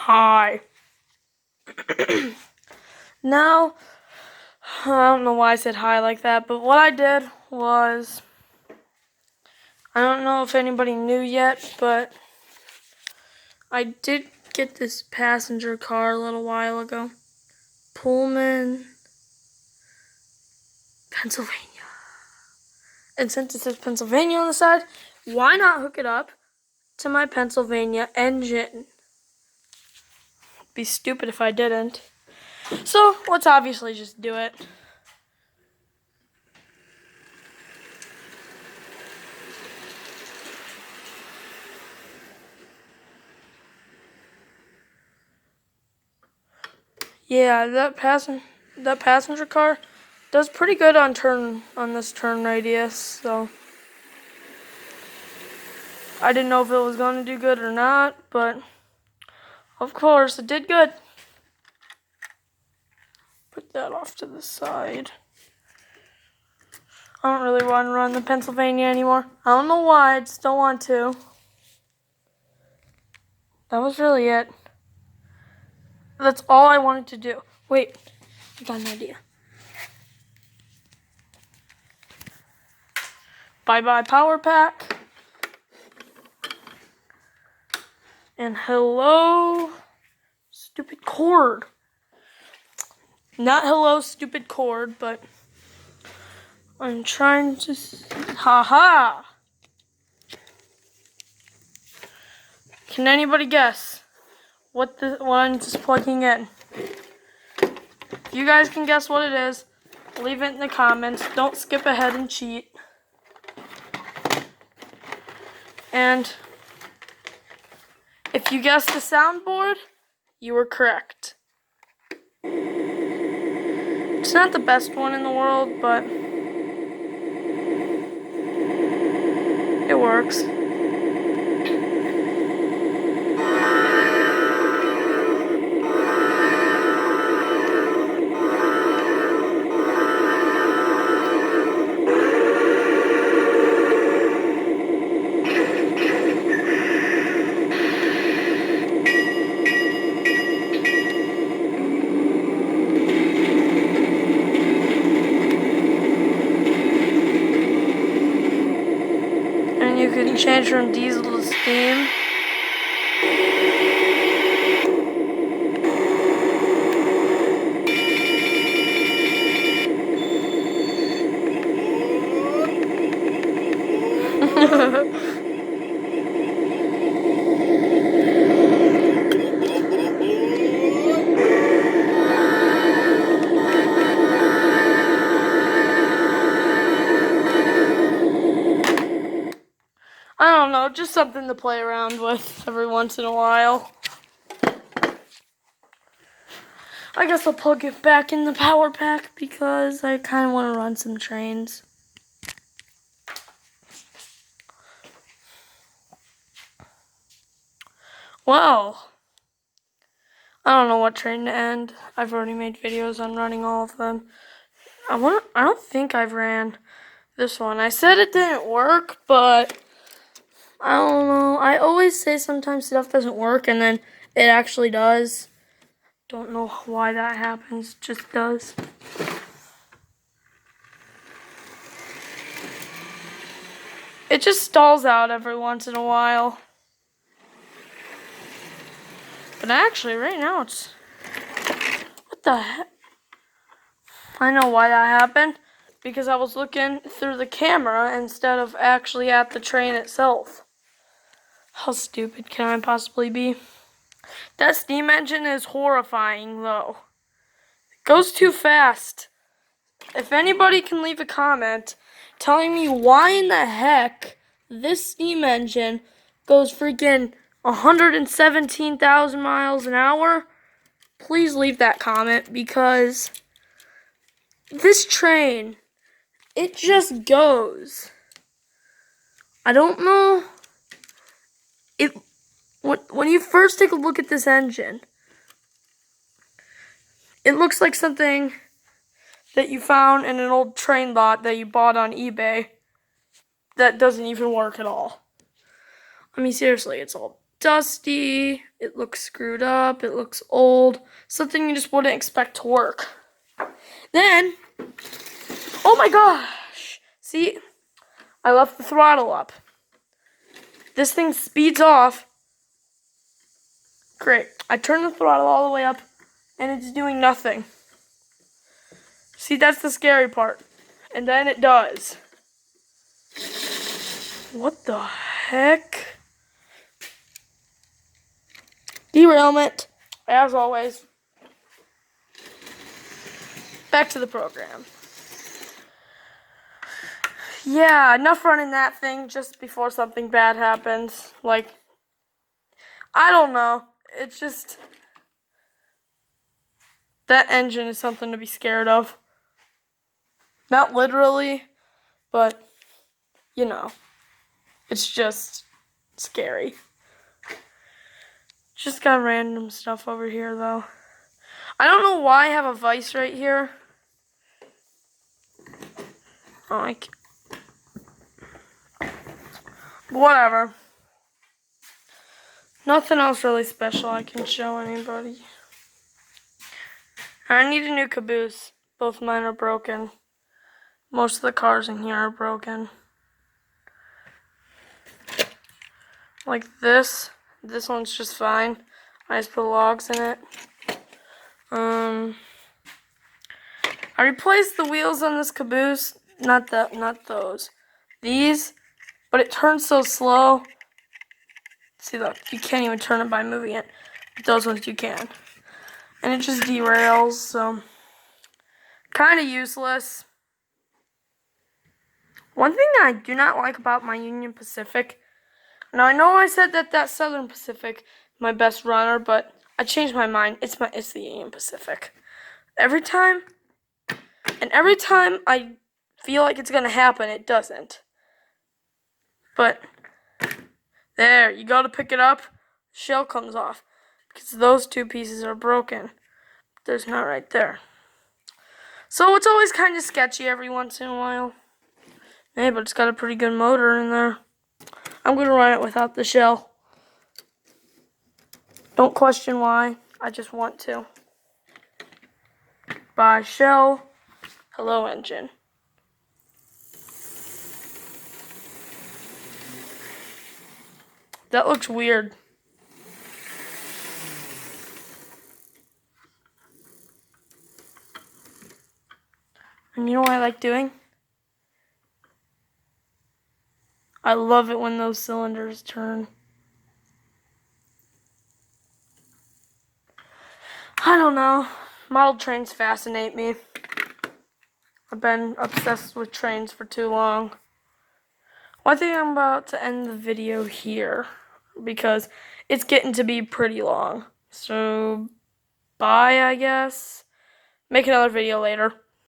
Hi. Now, I don't know why I said hi like that, but what I did was, I don't know if anybody knew yet, but I did get this passenger car a little while ago. Pullman, Pennsylvania. And since it says Pennsylvania on the side, why not hook it up to my Pennsylvania engine? It'd be stupid if I didn't. So, let's obviously just do it. Yeah, that passenger car does pretty good on this turn radius, so I didn't know if it was going to do good or not, but of course it did good. Put that off to the side. I don't really want to run the Pennsylvania anymore. I don't know why, I just don't want to. That was really it. That's all I wanted to do. Wait, I got an idea. Bye-bye power pack. And hello, stupid cord. Not hello, stupid cord, but I'm trying to... Haha! Can anybody guess what I'm just plugging in? If you guys can guess what it is, leave it in the comments. Don't skip ahead and cheat. And if you guessed the soundboard, you were correct. It's not the best one in the world, but it works. And you can change from diesel to steam. I don't know, just something to play around with every once in a while. I guess I'll plug it back in the power pack because I kind of want to run some trains. Well, I don't know what train to end. I've already made videos on running all of them. I don't think I've ran this one. I said it didn't work, but I don't know. I always say sometimes stuff doesn't work and then it actually does. Don't know why that happens, just does. It just stalls out every once in a while. But actually, right now it's... What the heck? I know why that happened. Because I was looking through the camera instead of actually at the train itself. How stupid can I possibly be? That steam engine is horrifying, though. It goes too fast. If anybody can leave a comment telling me why in the heck this steam engine goes freaking 117,000 miles an hour, please leave that comment, because this train, it just goes. I don't know. When you first take a look at this engine, it looks like something that you found in an old train lot that you bought on eBay that doesn't even work at all. I mean, seriously, it's all dusty. It looks screwed up. It looks old. Something you just wouldn't expect to work. Then, oh my gosh. See, I left the throttle up. This thing speeds off. Great. I turned the throttle all the way up, and it's doing nothing. See, that's the scary part. And then it does. What the heck? Derailment, as always. Back to the program. Yeah, enough running that thing just before something bad happens. Like, I don't know. It's just, that engine is something to be scared of. Not literally, but, you know, it's just scary. Just got random stuff over here, though. I don't know why I have a vise right here. Oh, whatever. Nothing else really special I can show anybody. I need a new caboose. Both mine are broken. Most of the cars in here are broken. Like this. This one's just fine. I just put logs in it. I replaced the wheels on this caboose. Not those. These. But it turns so slow. See, look, you can't even turn it by moving it. But those ones you can. And it just derails, so kind of useless. One thing that I do not like about my Union Pacific, now I know I said that Southern Pacific my best runner, but I changed my mind. It's the Union Pacific. Every time I feel like it's gonna happen, it doesn't. But there, you gotta pick it up. Shell comes off because those two pieces are broken. There's not right there. So it's always kind of sketchy every once in a while. Hey, but it's got a pretty good motor in there. I'm going to run it without the shell. Don't question why. I just want to. Bye, shell. Hello, engine. That looks weird. And you know what I like doing? I love it when those cylinders turn. I don't know. Model trains fascinate me. I've been obsessed with trains for too long. Well, I think I'm about to end the video here because it's getting to be pretty long. So, bye, I guess. Make another video later.